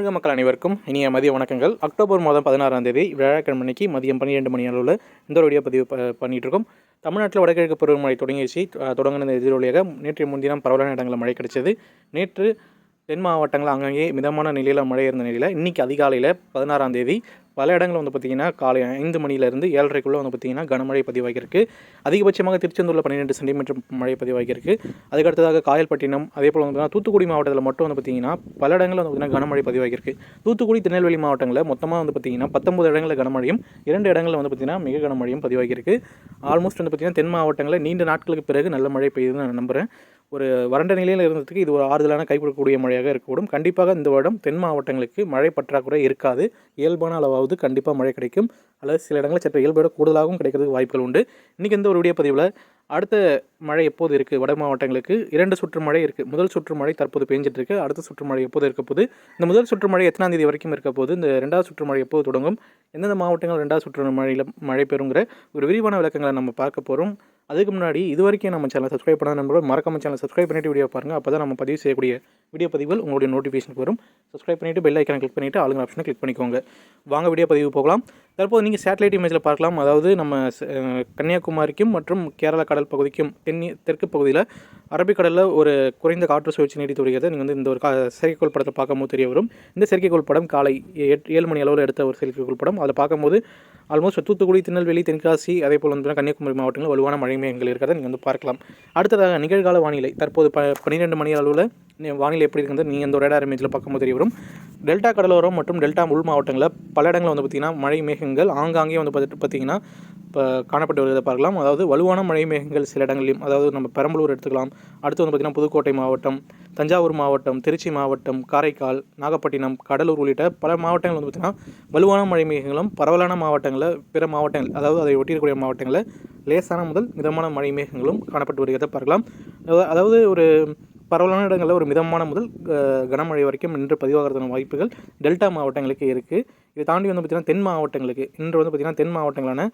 தமிழக மக்கள் அனைவருக்கும் இனிய மதிய வணக்கங்கள். அக்டோபர் மாதம் 16ஆம் தேதி வியாழக்கிழமைக்கு மதியம் 12 மணி அளவில் இந்த ஒரு வீடியோ பதிவு பண்ணிகிட்டு இருக்கோம். தமிழ்நாட்டில் வடகிழக்கு பருவமழை தொடங்கிடுச்சு. தொடங்கின எதிரொலியாக நேற்று முன்தினம் பரவலான இடங்களில் மழை கிடைச்சது. நேற்று தென் மாவட்டங்கள் அங்கங்கே மிதமான நிலையில் மழை இருந்த நிலையில் இன்றைக்கி அதிகாலையில் 16ஆம் தேதி பல இடங்கள் பார்த்திங்கன்னா காலை 5 மணிலேருந்து 7:30க்குள்ளே பார்த்திங்கன்னா கனமழை பதிவாகியிருக்கு. அதிகபட்சமாக திருச்செந்தூரில் 12 சென்டிமீட்டர் மழை பதிவாகியிருக்கு. அதுக்கடுத்ததாக காயல்பட்டினம் அதேபோல் தூத்துக்குடி மாவட்டத்தில் மட்டும் பார்த்திங்கன்னா பல இடங்களில் பார்த்திங்கன்னா கனமழை பதிவாகியிருக்கு. தூத்துக்குடி திருநெல்வேலி மாவட்டங்களில் மொத்தமாக பார்த்திங்கன்னா 19 இடங்களில் கனமழையும் 2 இடங்களில் பார்த்திங்கன்னா மிக கனமழையும் பதிவாகியிருக்கு. ஆல்மோஸ்ட் பார்த்திங்கன்னா தென் மாவட்டங்களில் நீண்ட நாட்களுக்கு பிறகு நல்ல மழை பெய்யுதுன்னு நான் நம்புகிறேன். ஒரு வறண்ட நிலையில் இருந்ததுக்கு இது ஒரு ஆறுதலான கைப்படக்கூடிய மழையாக இருக்கக்கூடும். கண்டிப்பாக இந்த வருடம் தென் மாவட்டங்களுக்கு மழை பற்றாக்குறை இருக்காது. இயல்பான அளவாவது கண்டிப்பாக மழை கிடைக்கும், அல்லது சில இடங்களில் சற்று இயல்போட கூடுதலாகவும் கிடைக்கிறதுக்கு வாய்ப்புகள் உண்டு. இன்றைக்கி இந்த ஒரு வீடியோ பதிவில் அடுத்த மழை எப்போது இருக்குது, வட மாவட்டங்களுக்கு 2 சுற்று மழை இருக்குது. முதல் சுற்று மழை தற்போது பெஞ்சிட்டு இருக்குது. அடுத்த சுற்று மழை எப்போது இருக்க போது, இந்த முதல் சுற்று மழை எத்தனாம் தேதி வரைக்கும் இருக்க போது, இந்த 2வது சுற்று மழை எப்போது தொடங்கும், எந்தெந்த மாவட்டங்கள் 2வது சுற்று மழையில் மழை பெறுங்கிற ஒரு விரிவான விளக்கங்களை நம்ம பார்க்க போகிறோம். அதுக்கு முன்னாடி இது வரைக்கும் நம்ம சேனலை சப்ஸ்கிரைப் பண்ணாத நண்பர்கள் மறக்காம சேனலை சப்ஸ்கிரைப் பண்ணிவிட்டு வீடியோ பாருங்கள். அப்போ தான் நம்ம பதிவு செய்யக்கூடிய வீடியோ பதிவுகள் உங்களுடைய நோட்டிஃபிகேஷனுக்கு வரும். சப்ஸ்கிரைப் பண்ணிவிட்டு பெல் ஐக்கானை கிளிக் பண்ணிவிட்டு ஆளுங்க ஆப்ஷனை கிளிக் பண்ணிக்கோங்க. வாங்க வீடியோ பதிவு போகலாம். தற்போது நீங்கள் சேட்டலைட் இமேஜில் பார்க்கலாம். அதாவது நம்ம கன்னியாகுமரிக்கும் மற்றும் கேரளா கடல் பகுதிக்கும் தெற்கு பகுதியில் அரபிக்கடலில் ஒரு குறைந்த காற்று சுழற்சி நீடித்து வருகிறது. நீங்கள் இந்த ஒரு செயற்கைக்கோள் படத்தை பார்க்கும்போது தெரிய வரும். இந்த செயற்கைக்கோள் படம் காலை 7 மணி அளவில் எடுத்த ஒரு செயற்கைக்கோள் படம். அதில் பார்க்கும்போது ஆல்மோஸ்ட் தூத்துக்குடி, திருநெல்வேலி, தென்காசி அதேபோல் கன்னியாகுமரி மாவட்டங்களில் வலுவான மழை மேகங்கள் இருக்கிறத நீங்கள் பார்க்கலாம். அடுத்ததாக நிகழ்கால வானிலை தற்போது 12 மணி அளவில் வானிலை எப்படி இருக்கிறது நீங்கள் இந்த ஒரு ரேடார் இமேஜில் பார்க்கும்போது தெரிய வரும். டெல்டா கடலோரம் மற்றும் டெல்டா உள் மாவட்டங்களில் பல இடங்களில் பார்த்திங்கன்னா மழை மேகங்கள் ஆங்காங்கே பார்த்திங்கன்னா இப்போ காணப்பட்டு வருவதை பார்க்கலாம். அதாவது வலுவான மழை மேகங்கள் சில இடங்களிலும், அதாவது நம்ம பெரம்பலூர் எடுத்துக்கலாம். அடுத்து பார்த்திங்கன்னா புதுக்கோட்டை மாவட்டம், தஞ்சாவூர் மாவட்டம், திருச்சி மாவட்டம், காரைக்கால், நாகப்பட்டினம், கடலூர் உள்ளிட்ட பல மாவட்டங்கள் பார்த்திங்கன்னா வலுவான மழை மேகங்களும், பரவலான மாவட்டங்களில் பிற மாவட்டங்கள் அதாவது அதை ஒட்டியிருக்கக்கூடிய மாவட்டங்களில் லேசான முதல் மிதமான மழை மேகங்களும் காணப்பட்டு வருகிறதை பார்க்கலாம். அதாவது ஒரு பரவலான இடங்களில் ஒரு மிதமான முதல் கனமழை வரைக்கும் இன்று பதிவாகிறதான வாய்ப்புகள் டெல்டா மாவட்டங்களுக்கு இருக்குது. இதை தாண்டி பார்த்திங்கன்னா தென் மாவட்டங்களுக்கு இன்று பார்த்திங்கன்னா தென் மாவட்டங்களான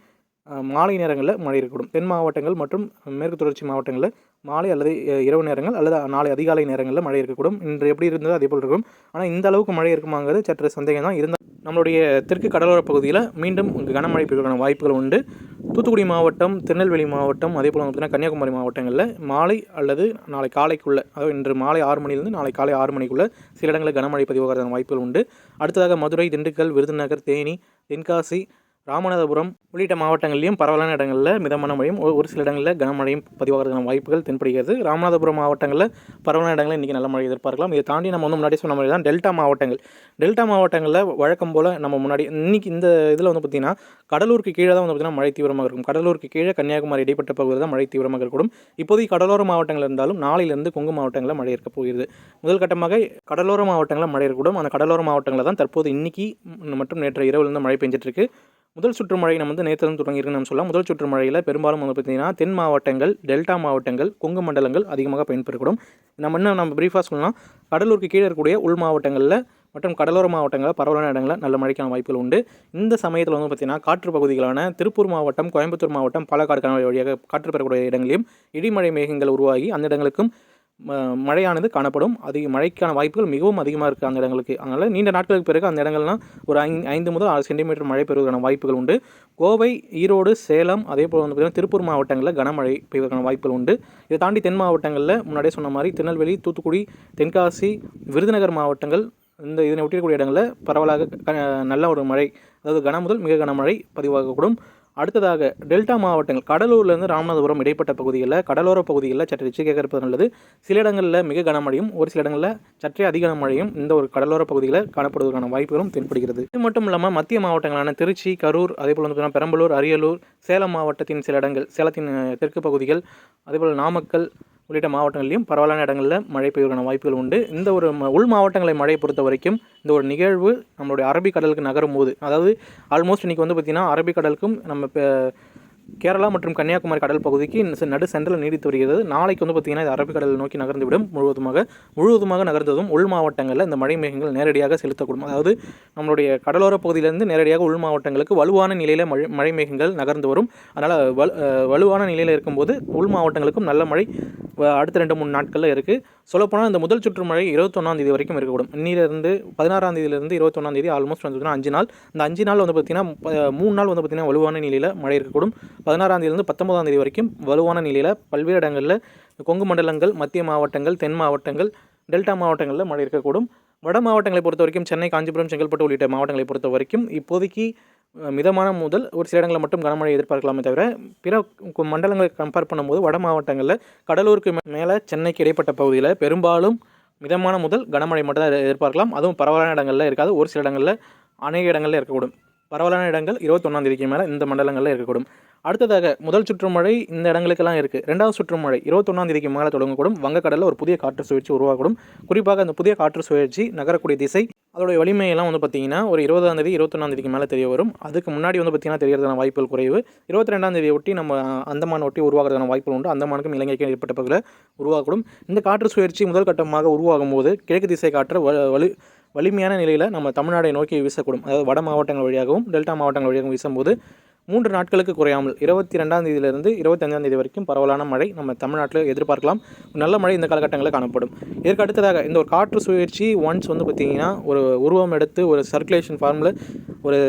மாலை நேரங்களில் மழை இருக்கக்கூடும். தென் மாவட்டங்கள் மற்றும் மேற்கு தொடர்ச்சி மாவட்டங்களில் மாலை அல்லது இரவு நேரங்கள் அல்லது நாளை அதிகாலை நேரங்களில் மழை இருக்கக்கூடும். இன்று எப்படி இருந்ததோ அதே போல் இருக்கும். ஆனால் இந்த அளவுக்கு மழை இருக்குமாங்கிறது சற்று சந்தேகம் தான். இருந்தால் நம்மளுடைய தெற்கு கடலோர பகுதியில் மீண்டும் கனமழை பெய்வதற்கான வாய்ப்புகள் உண்டு. தூத்துக்குடி மாவட்டம், திருநெல்வேலி மாவட்டம் அதேபோல் பார்த்திங்கன்னா கன்னியாகுமரி மாவட்டங்களில் மாலை அல்லது நாளை காலைக்குள்ளே, அதாவது இன்று மாலை 6 மணிலேருந்து நாளை காலை 6 மணிக்குள்ளே சில இடங்களில் கனமழை பதிவாகிறதான வாய்ப்புகள் உண்டு. அடுத்ததாக மதுரை, திண்டுக்கல், விருதுநகர், தேனி, தென்காசி, ராமநாதபுரம் உள்ளிட்ட மாவட்டங்களிலும் பரவலான இடங்களில் மிதமான மழையும் ஒரு சில இடங்களில் கனமழையும் பதிவாகிறதுக்கான வாய்ப்புகள் தென்படுகிறது. ராமநாதபுரம் மாவட்டங்களில் பரவலான இடங்களில் இன்றைக்கி நல்ல மழை எதிர்பார்க்கலாம். இதை தாண்டி நம்ம முன்னாடி சொன்ன மாதிரி தான் டெல்டா மாவட்டங்களில் வழக்கம் போல் நம்ம முன்னாடி இன்றைக்கி இந்த இதில் பார்த்திங்கன்னா கடலூருக்கு கீழே தான் பார்த்திங்கன்னா மழை தீவிரமாக இருக்கும். கடலூருக்கு கீழே கன்னியாகுமரி இடைப்பட்ட பகுதியில் தான் மழை தீவிரமாக இருக்கக்கூடும். இப்போதைக்கு கடலோர மாவட்டங்கள் இருந்தாலும் நாளையிலிருந்து கொங்கு மாவட்டங்களில் மழை இருக்க போகிறது. முதல் கட்டமாக கடலோர மாவட்டங்களில் மழை இருக்கக்கூடும். அந்த கடலோர மாவட்டங்களில் தான் தற்போது இன்றைக்கி மற்றும் நேற்று இரவுலேருந்து மழை பெஞ்சிட்ருக்கு. முதல் சுற்று மழை நம்ம நேற்றிலிருந்து தொடங்கியிருக்குன்னு நம்ம சொல்லலாம். முதல் சுற்று மழையில் பெரும்பாலும் பார்த்திங்கன்னா தென் மாவட்டங்கள், டெல்டா மாவட்டங்கள், கொங்கு மண்டலங்கள் அதிகமாக பயன்பெறக்கூடும். நம்ம பிரீஃபாக சொல்லலாம். கடலூருக்கு கீழே இருக்கக்கூடிய உள் மாவட்டங்களில் மற்றும் கடலோர மாவட்டங்களில் பரவலான இடங்களில் நல்ல மழைக்கான வாய்ப்புகள் உண்டு. இந்த சமயத்தில் பார்த்திங்கன்னா காற்று பகுதிகளான திருப்பூர் மாவட்டம், கோயம்புத்தூர் மாவட்டம், பாலக்காடு கணவாய் வழியாக காற்று பெறக்கூடிய இடங்களிலும் இடிமழை மேகங்கள் உருவாகி அந்த இடங்களுக்கும் மழையானது காணப்படும். மழைக்கான வாய்ப்புகள் மிகவும் அதிகமாக இருக்குது அந்த இடங்களுக்கு. அதனால் நீண்ட நாட்களுக்கு பிறகு அந்த இடங்கள்லாம் ஒரு 5 முதல் 6 சென்டிமீட்டர் மழை பெறுவதற்கான வாய்ப்புகள் உண்டு. கோவை, ஈரோடு, சேலம் அதேபோல் பார்த்திங்கன்னா திருப்பூர் மாவட்டங்களில் கனமழை பெய்வதற்கான வாய்ப்புகள் உண்டு. இதை தாண்டி தென் மாவட்டங்களில் முன்னாடியே சொன்ன மாதிரி திருநெல்வேலி, தூத்துக்குடி, தென்காசி, விருதுநகர் மாவட்டங்கள் இதனை ஒட்டியிருக்கக்கூடிய இடங்களில் பரவலாக நல்ல ஒரு மழை, அதாவது கன முதல் மிக கனமழை பதிவாகக்கூடும். அடுத்ததாக டெல்டா மாவட்டங்கள் கடலூர்லேருந்து ராமநாதபுரம் இடைப்பட்ட பகுதிகளில் கடலோர பகுதிகளில் சற்று எச்சரிக்கையாக இருப்பது நல்லது. சில இடங்களில் மிக கனமழையும் ஒரு சில இடங்களில் சற்றே அதிக மழையும் இந்த ஒரு கடலோர பகுதிகளில் காணப்படுவதற்கான வாய்ப்புகளும் தென்படுகிறது. இது மட்டும் இல்லாமல் மத்திய மாவட்டங்களான திருச்சி, கரூர் அதேபோல் பெரம்பலூர், அரியலூர், சேலம் மாவட்டத்தின் சில இடங்கள், சேலத்தின் தெற்கு பகுதிகள் அதேபோல் நாமக்கல் உள்ளிட்ட மாவட்டங்களிலும் பரவலான இடங்களில் மழை பெய்வதற்கான வாய்ப்புகள் உண்டு. இந்த ஒரு உள் மாவட்டங்களை மழையை பொறுத்த வரைக்கும் இந்த ஒரு நிகழ்வு நம்மளுடைய அரபிக்கடலுக்கு நகரும் போது, அதாவது ஆல்மோஸ்ட் இன்றைக்கி பார்த்திங்கன்னா அரபிக்கடலுக்கும் நம்ம கேரளா மற்றும் கன்னியாகுமரி கடல் பகுதிக்கு நடு சென்ட்ரல் நீடித்து வருகிறது. நாளைக்கு வந்து பார்த்திங்கன்னா இது அரபிக்கடல் நோக்கி நகர்ந்துவிடும். முழுவதுமாக நகர்ந்ததும் உள் மாவட்டங்களில் இந்த மழை மேகங்கள் நேரடியாக செலுத்தக்கூடும். அதாவது நம்மளுடைய கடலோர பகுதியிலிருந்து நேரடியாக உள் மாவட்டங்களுக்கு வலுவான நிலையில் மழை மேகங்கள் நகர்ந்து வரும். அதனால் வலுவான நிலையில் இருக்கும்போது உள் மாவட்டங்களுக்கும் நல்ல மழை அடுத்த 2-3 நாட்களில் இருக்குது. சொல்லப்போனால் இந்த முதல் சுற்று மழை 21ஆம் தேதி வரைக்கும் இருக்கக்கூடும். இன்னிலிருந்து 16ஆம் தேதியிலிருந்து 21ஆம் தேதி ஆல்மோஸ்ட் வந்து 5 நாள். இந்த 5 நாள் வந்து பார்த்திங்கன்னா 3 நாள் வந்து பார்த்திங்கன்னா வலுவான நிலையில் மழை இருக்கக்கூடும். 16ஆம் தேதியிலிருந்து 19ஆம் தேதி வரைக்கும் வலுவான நிலையில் பல்வேறு இடங்களில் கொங்கு மண்டலங்கள், மத்திய மாவட்டங்கள், தென் மாவட்டங்கள், டெல்டா மாவட்டங்களில் மழை இருக்கக்கூடும். வட மாவட்டங்களை பொறுத்த வரைக்கும் சென்னை, காஞ்சிபுரம், செங்கல்பட்டு உள்ளிட்ட மாவட்டங்களை பொறுத்த வரைக்கும் இப்போதைக்கு மிதமான முதல் ஒரு சில இடங்களில் மட்டும் கனமழை எதிர்பார்க்கலாமே தவிர பிற மண்டலங்களை கம்பேர் பண்ணும்போது வட மாவட்டங்களில் கடலூருக்கு மேலே சென்னைக்கு இடைப்பட்ட பகுதியில் பெரும்பாலும் மிதமான முதல் கனமழை மட்டும் தான் எதிர்பார்க்கலாம். அதுவும் பரவலான இடங்களில் இருக்காது. ஒரு சில இடங்களில் அநேக இடங்களில் இருக்கக்கூடும். பரவலான இடங்கள் 21ஆம் தேதிக்கு மேலே இந்த மண்டலங்களில் இருக்கக்கூடும். அடுத்ததாக முதல் சுற்று மழை இந்த இடங்களுக்கெல்லாம் இருக்குது. 2வது சுற்று மழை 21ஆம் தேதிக்கு மேலே தொடங்கக்கூடும். வங்கக்கடலில் ஒரு புதிய காற்று சுழற்சி உருவாகக்கூடும். குறிப்பாக அந்த புதிய காற்று சுழற்சி நகரக்கூடிய திசை அதோடைய வலிமையெல்லாம் வந்து பார்த்திங்கன்னா ஒரு 20ஆம் தேதி 21ஆம் தேதிக்கு மேலே தெரிய வரும். அதுக்கு முன்னாடி வந்து பார்த்திங்கன்னா தெரியறதுக்கான வாய்ப்புகள் குறைவு. 22ஆம் தேதியை ஒட்டி நம்ம அந்தமான் ஒட்டி உருவாகிறதுக்கான வாய்ப்புகள் உண்டு. அந்தமானுக்கும் இலங்கைக்கும் ஏற்பட்ட பகுதியில் உருவாகக்கூடும். இந்த காற்று சுழற்சி முதல் கட்டமாக உருவாகும் போது கிழக்கு திசை காற்று வலிமையான நிலையில் நம்ம தமிழ்நாடை நோக்கி வீசக்கூடும். அதாவது வட மாவட்டங்கள் வழியாகவும் டெல்டா மாவட்டங்கள் வழியாகவும் வீசும்போது 3 நாட்களுக்கு குறையாமல் 22ஆம் தேதியிலிருந்து 25ஆம் தேதி வரைக்கும் பரவலான மழை நம்ம தமிழ்நாட்டில் எதிர்பார்க்கலாம். நல்ல மழை இந்த காலகட்டங்களில் காணப்படும். இதற்கு அடுத்ததாக இந்த ஒரு காற்று சுழற்சி ஒன்ஸ் வந்து பார்த்திங்கன்னா ஒரு உருவம் எடுத்து ஒரு சர்க்குலேஷன் ஃபார்மில் ஒரு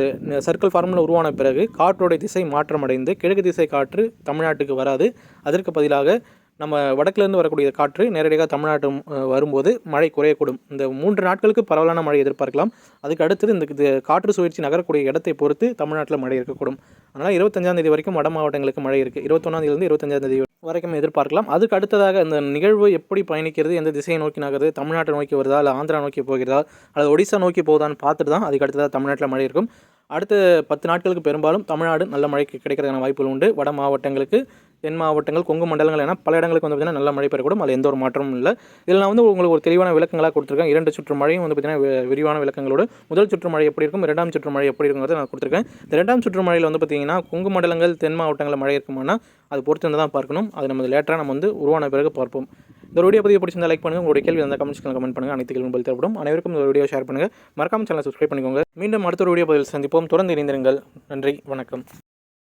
சர்க்கிள் ஃபார்மில் உருவான பிறகு காற்றோடைய திசை மாற்றமடைந்து கிழக்கு திசை காற்று தமிழ்நாட்டுக்கு வராது. அதற்கு பதிலாக நம்ம வடக்கிலேருந்து வரக்கூடிய காற்று நேரடியாக தமிழ்நாட்டு வரும்போது மழை குறையக்கூடும். இந்த 3 நாட்களுக்கு பரவலான மழை எதிர்பார்க்கலாம். அதுக்கு அடுத்தது இந்த காற்று சுழற்சி நகரக்கூடிய இடத்தை பொறுத்து தமிழ்நாட்டில் மழை இருக்கக்கூடும். அதனால் 25ஆம் தேதி வரைக்கும் வட மாவட்டங்களுக்கு மழை இருக்குது. 21ஆம் தேதியிலிருந்து 25ஆம் தேதி வரைக்கும் எதிர்பார்க்கலாம். அதுக்கு அடுத்ததாக இந்த நிகழ்வு எப்படி பயணிக்கிறது, எந்த திசையை நோக்கி நகருது, தமிழ்நாட்டை நோக்கி வருதா இல்லை ஆந்திரா நோக்கி போகிறதா அல்லது ஒடிசா நோக்கி போகுதான்னு பார்த்துட்டு தான் அதுக்கு அடுத்ததாக தமிழ்நாட்டில் மழை இருக்கும். அடுத்த 10 நாட்களுக்கு பெரும்பாலும் தமிழ்நாடு நல்ல மழைக்கு கிடைக்கிறதுக்கான வாய்ப்புகள் உண்டு. வட மாவட்டங்களுக்கு, தென் மாவட்டங்கள், கொங்கு மண்டலங்கள் என பல இடங்களுக்கு வந்து பார்த்திங்கன்னா நல்ல மழை பெறக்கூடும். அதில் எந்த ஒரு மாற்றமும் இல்லை. இதில் நான் வந்து உங்களுக்கு ஒரு தெளிவான விளக்கங்களாக கொடுத்துருக்கேன். 2 சுற்று மழையும் வந்து பார்த்திங்கன்னா விரிவான விளக்கங்களோடு முதல் சுற்று மழை எப்படி இருக்கும், 2ஆம் சுற்று மழை எப்படி இருக்குங்கிறத நான் கொடுத்துருக்கேன். இந்த 2ஆம் சுற்று மழையில் வந்து பார்த்திங்கன்னா கொங்கு மண்டலங்கள், தென் மாவட்டங்களில் மழை இருக்குமானா அது பொறுத்து வந்து தான் பார்க்கணும். அது நம்ம லேட்டராக நம்ம வந்து உருவான பிறகு பார்ப்போம். இந்த வீடியோ பதிவு பிடிச்சிருந்தா லைக் பண்ணுங்கள். உங்களுடைய கேள்வி அந்த கமெண்ட்ஸ்க்கு கமெண்ட் பண்ணுங்கள். அனைத்து கேள்வியும் பதில் தரப்படும். அனைவருக்கும் இந்த வீடியோ ஷேர் பண்ணுங்கள். மறக்காம சேனலை சப்ஸ்கிரைப் பண்ணிக்கோங்க. மீண்டும் அடுத்த வீடியோ பதிவில் சந்திப்போம். தொடர்ந்து இணைந்திருங்கள். நன்றி, வணக்கம்.